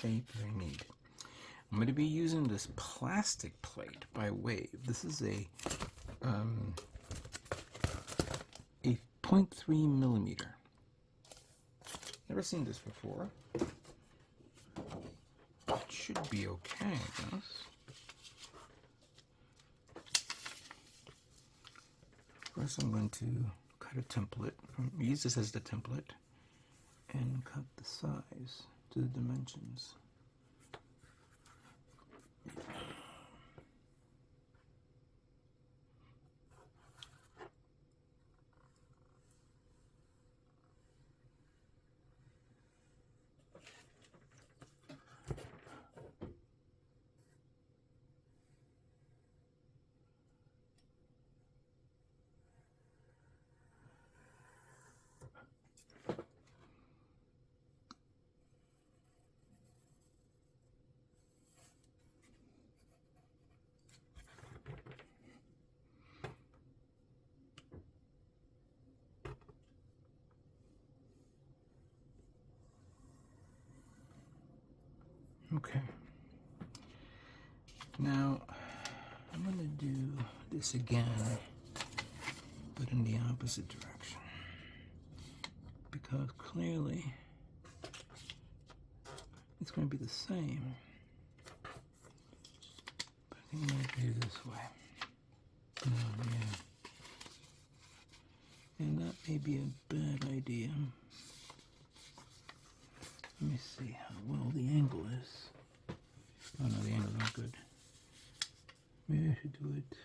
shape you need. I'm going to be using this plastic plate by Wave. This is a 0.3 millimeter. Never seen this before. It should be okay, I guess. First I'm going to cut a template, use this as the template, and cut the size to the dimensions. Okay. Now, I'm going to do this again, but in the opposite direction. Because clearly, it's going to be the same. But I think I'm going to do it this way. No, yeah. And that may be a bad idea. Let me see how well the angle is. Oh no, the angle's not good. Maybe I should do it.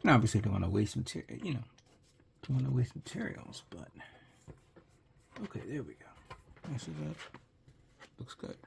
And obviously, don't want to waste material. You know, don't want to waste materials. But okay, there we go. I see that. Looks good.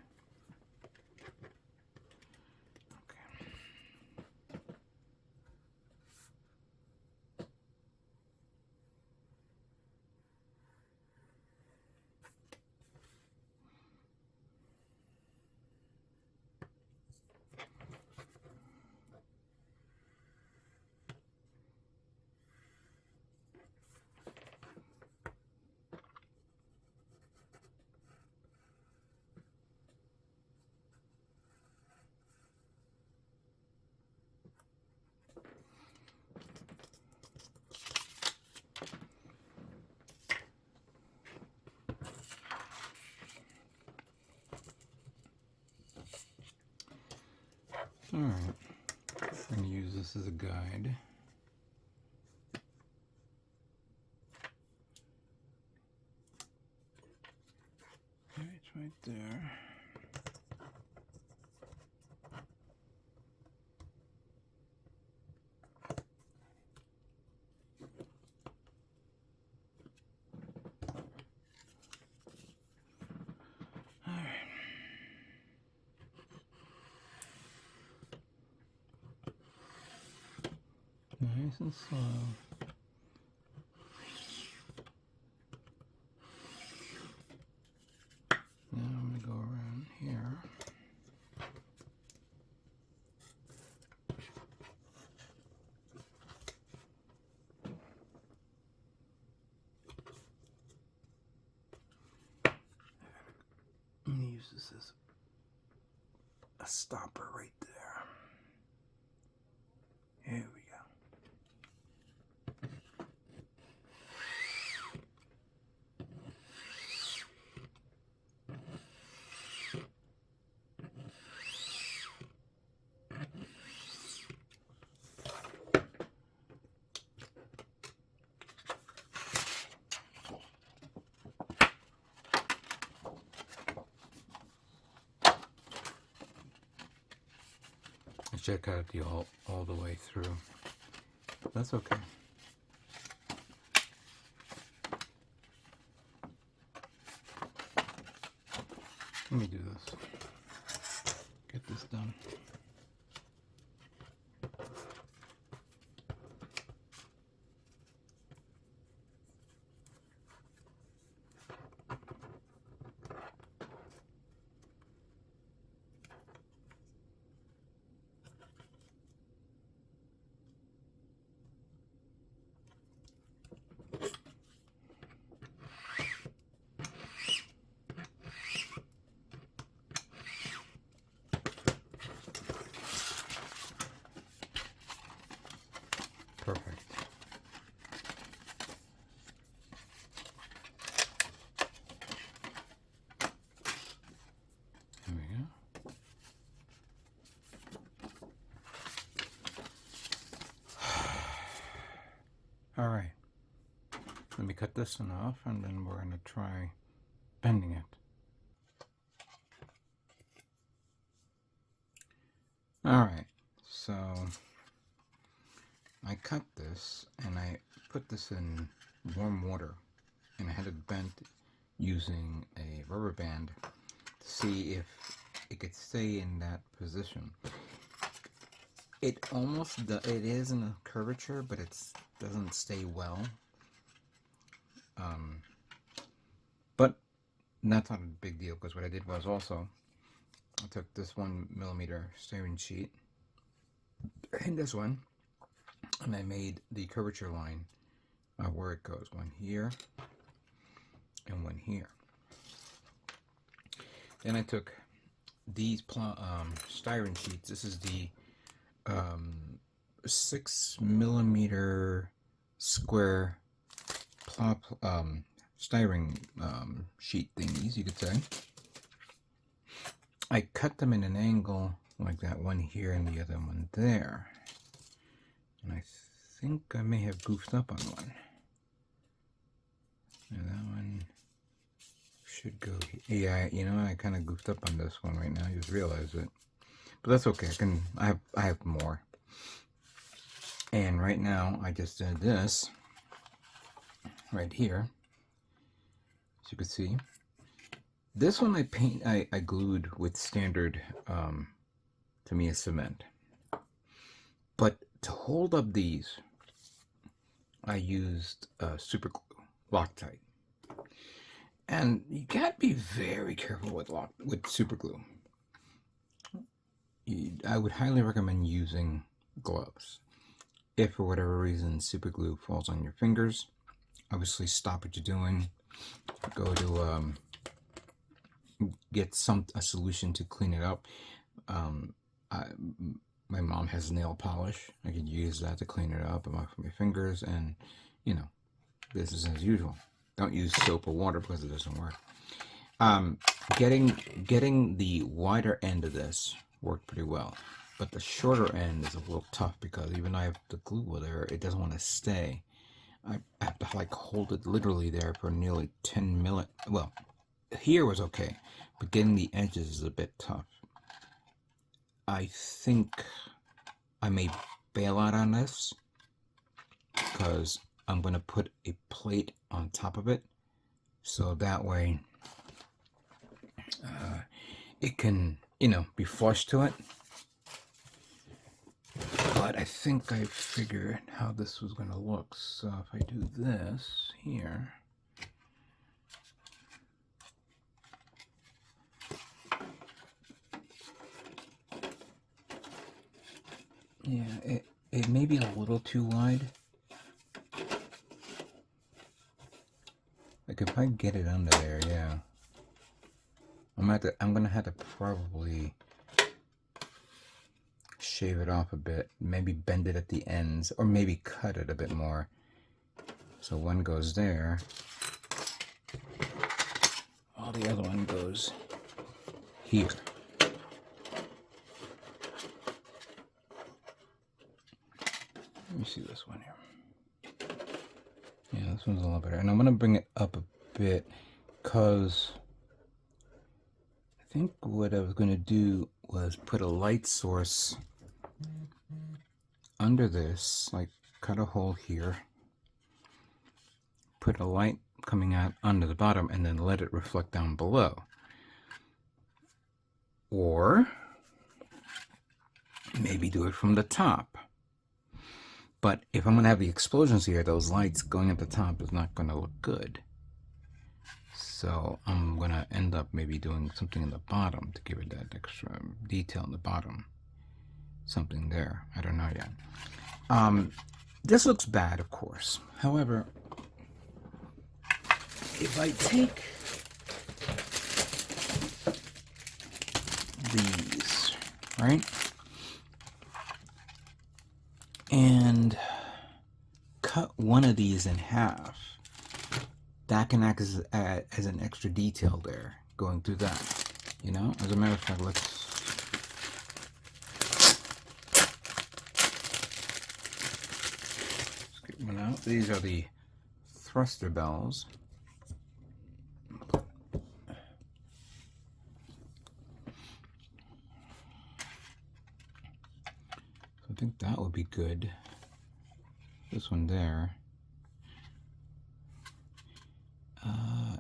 Alright, I'm going to use this as a guide. Okay, it's right there. Nice and slow. Now I'm going to go around here. I'm going to use this as a stopper right there. Here we go. Check out the all the way through. That's okay. Let me do this. Get this done. Alright, let me cut this one off and then we're going to try bending it. Alright, so I cut this and I put this in warm water and I had it bent using a rubber band to see if it could stay in that position. It almost does, it is in a curvature, but it doesn't stay well. But that's not a big deal, because what I did was also I took this 1mm styrene sheet and this one, and I made the curvature line where it goes, one here and one here. Then I took these styrene sheets. This is the 6mm square styrene sheet thingies, you could say. I cut them in an angle like that, one here and the other one there. And I think I may have goofed up on one. And that one should go here. Yeah, you know, I kind of goofed up on this one right now. I just realized it. But that's okay. I have more. And right now I just did this right here. As you can see. This one I glued with standard Tamiya cement. But to hold up these, I used super glue, Loctite. And you gotta be very careful with super glue. I would highly recommend using gloves. If for whatever reason super glue falls on your fingers, obviously stop what you're doing. Go to get a solution to clean it up. My mom has nail polish. I could use that to clean it up off my fingers, and you know, business as usual. Don't use soap or water because it doesn't work. Getting the wider end of this worked pretty well, but the shorter end is a little tough because even though I have the glue there, it doesn't want to stay. I have to like hold it literally there for nearly 10 minutes. Well, here was okay, but getting the edges is a bit tough. I think I may bail out on this because I'm going to put a plate on top of it, so that way it can, you know, be flush to it. But I think I figured how this was going to look. So if I do this here, yeah, it may be a little too wide. Like if I get it under there, yeah. I'm gonna have to probably shave it off a bit, maybe bend it at the ends, or maybe cut it a bit more. So one goes there, while the other one goes here. Let me see this one here. Yeah, this one's a little better. And I'm going to bring it up a bit because I think what I was going to do was put a light source under this, like cut a hole here, put a light coming out under the bottom, and then let it reflect down below. Or maybe do it from the top. But if I'm going to have the explosions here, those lights going at the top is not going to look good. So I'm going to end up maybe doing something in the bottom to give it that extra detail in the bottom. Something there. I don't know yet. This looks bad, of course. However, if I take these, right, and cut one of these in half, that can act as an extra detail there, going through that, you know? As a matter of fact, let's get one out. These are the thruster bells. I think that would be good. This one there.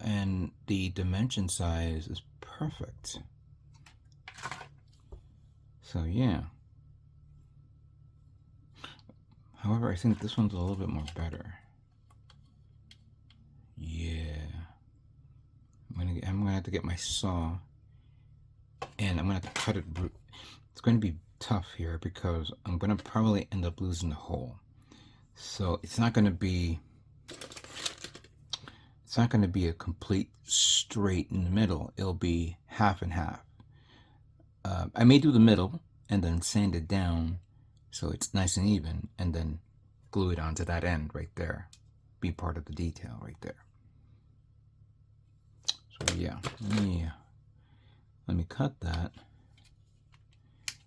And the dimension size is perfect. So yeah. However, I think this one's a little bit more better. Yeah. I'm gonna have to get my saw, and I'm gonna have to cut it. It's going to be tough here because I'm gonna probably end up losing the hole. So it's not gonna be a complete straight in the middle. It'll be half and half. I may do the middle and then sand it down so it's nice and even, and then glue it onto that end right there. Be part of the detail right there. So yeah, let me cut that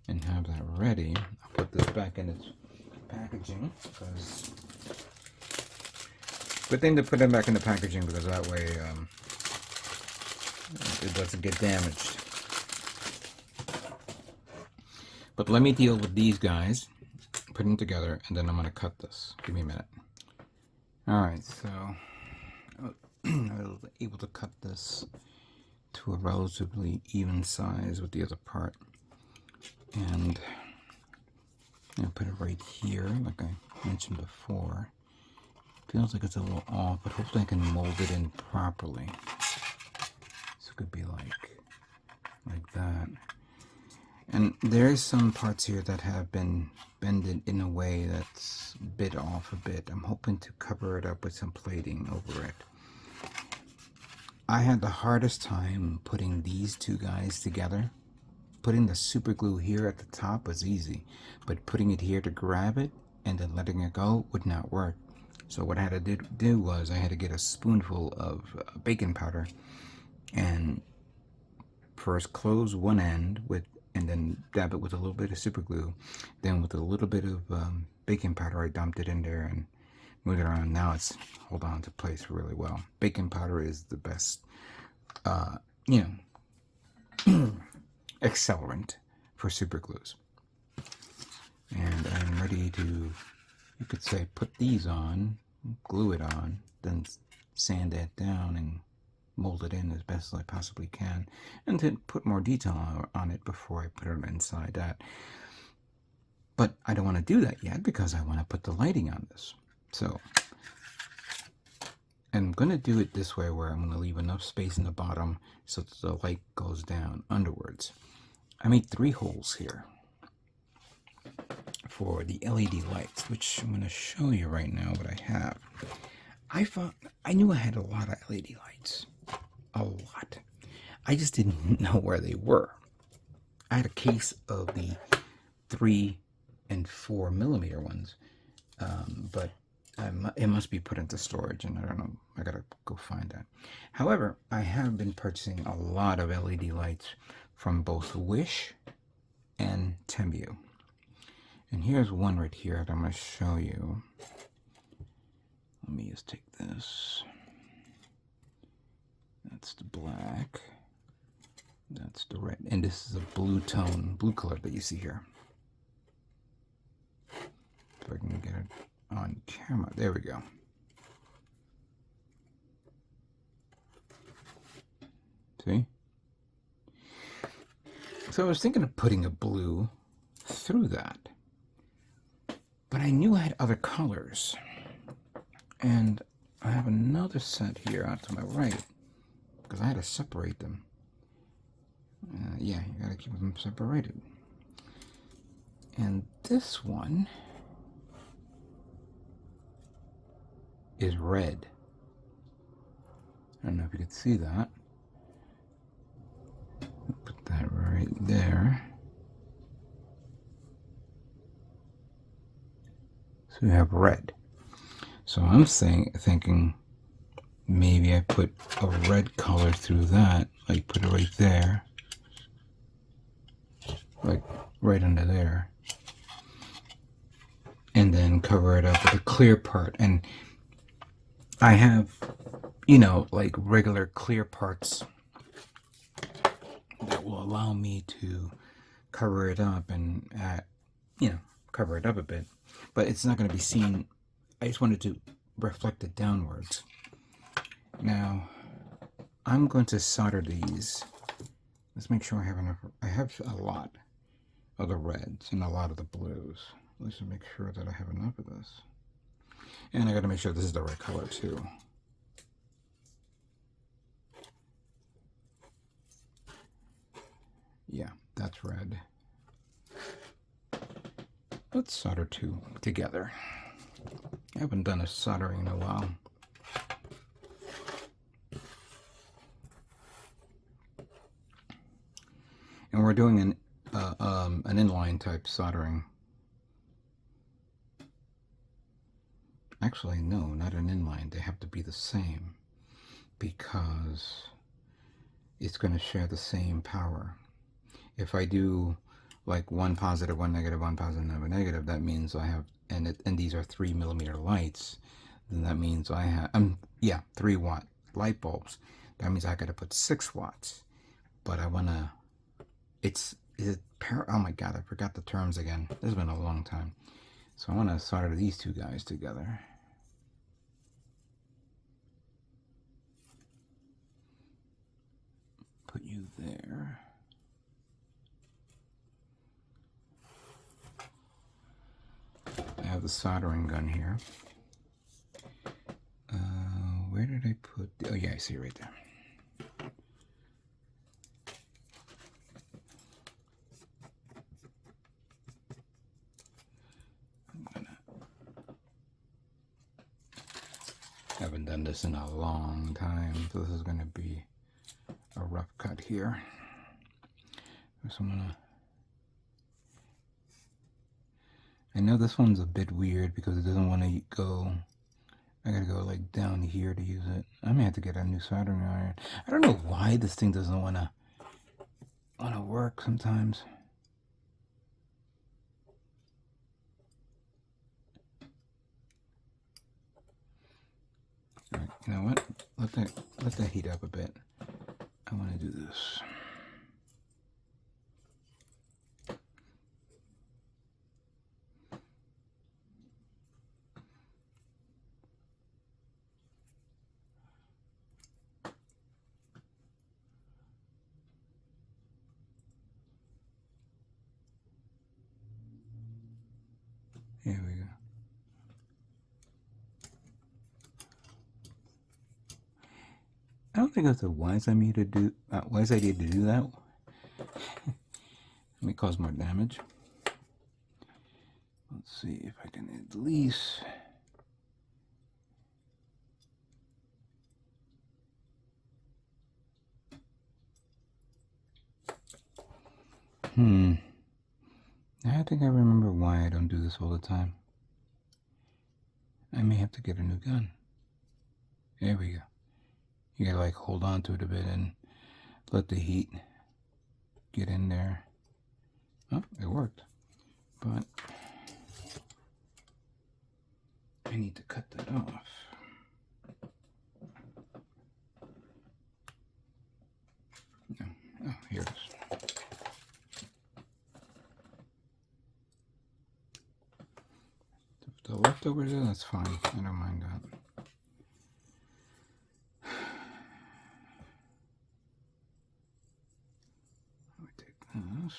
and have that ready. I'll put this back in its packaging because good thing to put it back in the packaging because that way it doesn't get damaged. But let me deal with these guys, put them together, and then I'm going to cut this. Give me a minute. Alright, so I was able to cut this to a relatively even size with the other part. And I'll put it right here, like I mentioned before. Feels like it's a little off, but hopefully I can mold it in properly. So it could be like that. And there's some parts here that have been bended in a way that's bit off a bit. I'm hoping to cover it up with some plating over it. I had the hardest time putting these two guys together. Putting the super glue here at the top was easy, but putting it here to grab it and then letting it go would not work. So what I had to do was I had to get a spoonful of baking powder and first close one end with, and then dab it with a little bit of super glue. Then with a little bit of baking powder, I dumped it in there and moved it around. Now it's hold on to place really well. Baking powder is the best, accelerant for super glues. And I'm ready to, you could say, put these on, glue it on, then sand that down and mold it in as best as I possibly can, and then put more detail on it before I put it inside that. But I don't want to do that yet because I want to put the lighting on this. So I'm going to do it this way where I'm going to leave enough space in the bottom so that the light goes down underwards. I made 3 holes here for the LED lights, which I'm going to show you right now what I have. I knew I had a lot of LED lights. A lot. I just didn't know where they were. I had a case of the 3 and 4 millimeter ones, but it must be put into storage, and I don't know. I gotta go find that. However, I have been purchasing a lot of LED lights from both Wish and Temu. And here's one right here that I'm going to show you. Let me just take this. That's the black. That's the red. And this is a blue tone, blue color that you see here. If I can get it on camera. There we go. See? So I was thinking of putting a blue through that. But I knew I had other colors. And I have another set here out to my right, because I had to separate them. Yeah, you gotta keep them separated. And this one is red. I don't know if you can see that. Put that right there. So we have red. So I'm thinking maybe I put a red color through that, like put it right there, like right under there. And and then cover it up with a clear part. And I have, you know, like regular clear parts that will allow me to cover it up and, you know, cover it up a bit. But it's not going to be seen. I just wanted to reflect it downwards. Now, I'm going to solder these. Let's make sure I have enough. I have a lot of the reds and a lot of the blues. Let's just make sure that I have enough of this. And I got to make sure this is the right color too. Yeah, that's red. Let's solder two together. I haven't done a soldering in a while. And we're doing an inline type soldering. Actually, no, not an inline. They have to be the same because it's going to share the same power. If I do like one positive, one negative, one positive, one negative, that means I have, and these are 3mm lights, then that means I have, 3-watt light bulbs. That means I got to put 6 watts. But I want to, oh my God, I forgot the terms again. This has been a long time. So I want to solder these two guys together. Put you there. I have the soldering gun here. Where did I put oh yeah, I see it right there. Haven't done this in a long time, so this is going to be a rough cut here. So I'm gonna, I know this one's a bit weird because it doesn't want to go, I gotta go like down here to use it. I may have to get a new soldering iron. I don't know why this thing doesn't want to work sometimes. All right, you know what? Let that heat up a bit. I want to do this. Here we go. I don't think that's a wise idea to do that. It may cause more damage. Let's see if I can at least. I think I remember why I don't do this all the time. I may have to get a new gun. There we go. You gotta like hold on to it a bit and let the heat get in there. Oh, it worked. But I need to cut that off. Oh, here it is. The leftovers there, that's fine. I don't mind that. Let me take this.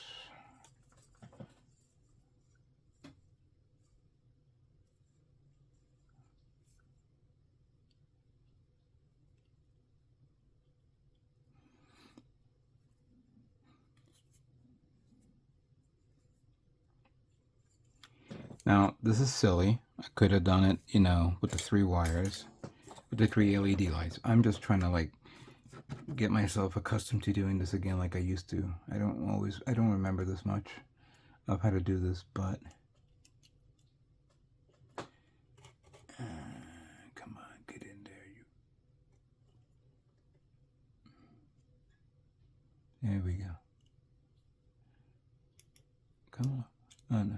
Now, this is silly. I could have done it, you know, with the 3 wires, with the 3 LED lights. I'm just trying to like get myself accustomed to doing this again like I used to. I don't remember this much of how to do this, but come on, get in there, you. There we go. Come on. Oh no.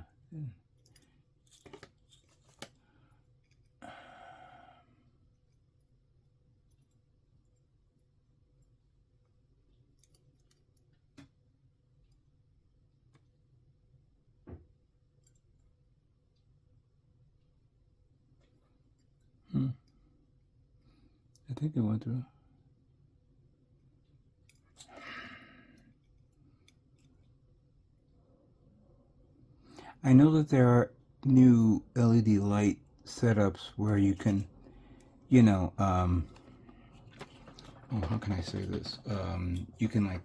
think it went through. I know that there are new LED light setups where you can, you know, oh, how can I say this? You can like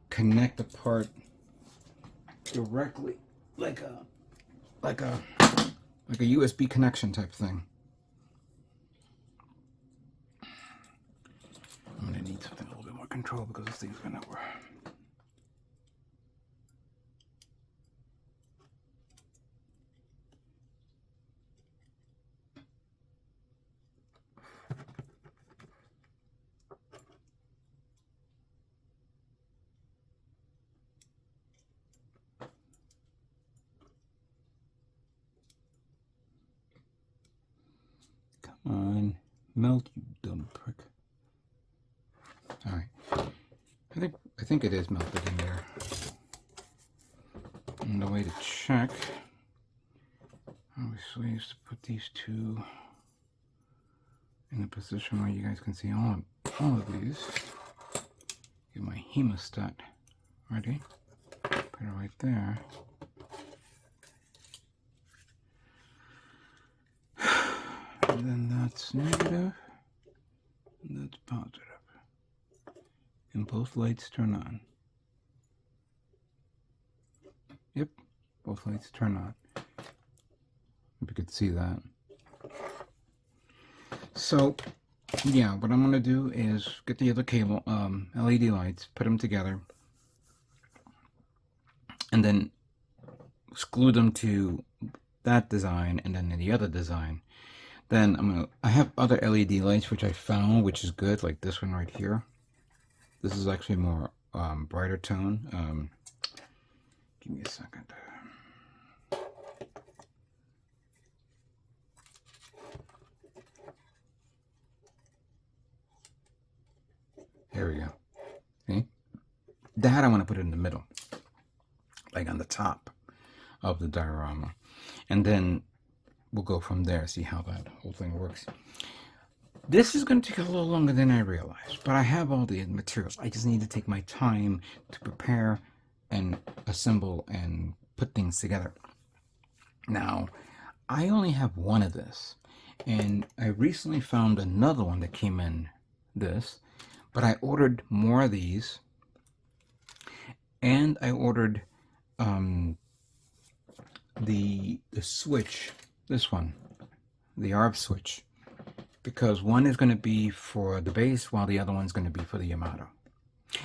connect the part directly, like a USB connection type thing. I'm gonna need something a little bit more control because this thing's gonna work. Come on, melt, you dumb prick. All right, I think it is melted in there. And the way to check, obviously, is to put these two in a position where you guys can see all of these. Get my hemostat ready. Put it right there. And then that's negative, and that's positive. And both lights turn on. Yep, both lights turn on. If you could see that. So, yeah, what I'm going to do is get the other cable, LED lights, put them together, and then screw them to that design and then the other design. Then I have other LED lights which I found, which is good, like this one right here. This is actually more brighter tone. Give me a second. There we go. See? That I want to put it in the middle, like on the top of the diorama. And then we'll go from there, see how that whole thing works. This is going to take a little longer than I realized, but I have all the materials. I just need to take my time to prepare and assemble and put things together. Now, I only have one of this, and I recently found another one that came in this, but I ordered more of these, and I ordered the switch, this one, the ARB switch, because one is going to be for the base while the other one's going to be for the Yamato.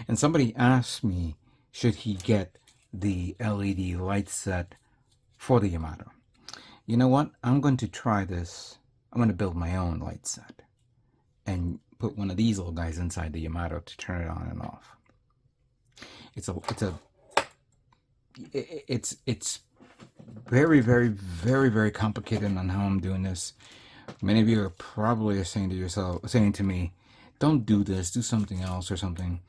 And somebody asked me, should he get the LED light set for the Yamato? You know what? I'm going to try this. I'm going to build my own light set and put one of these little guys inside the Yamato to turn it on and off. It's very, very, very, very complicated on how I'm doing this. Many of you are probably saying to me, don't do this, do something else or something.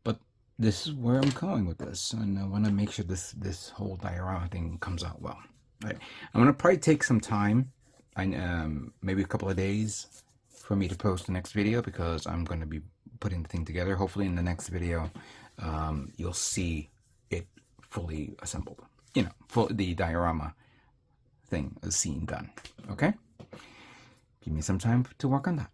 But this is where I'm going with this, and I want to make sure this whole diorama thing comes out well. Right. I'm going to probably take some time, maybe a couple of days, for me to post the next video, because I'm going to be putting the thing together. Hopefully in the next video, you'll see it fully assembled. You know, the diorama thing, a scene done. Okay? Give me some time to work on that.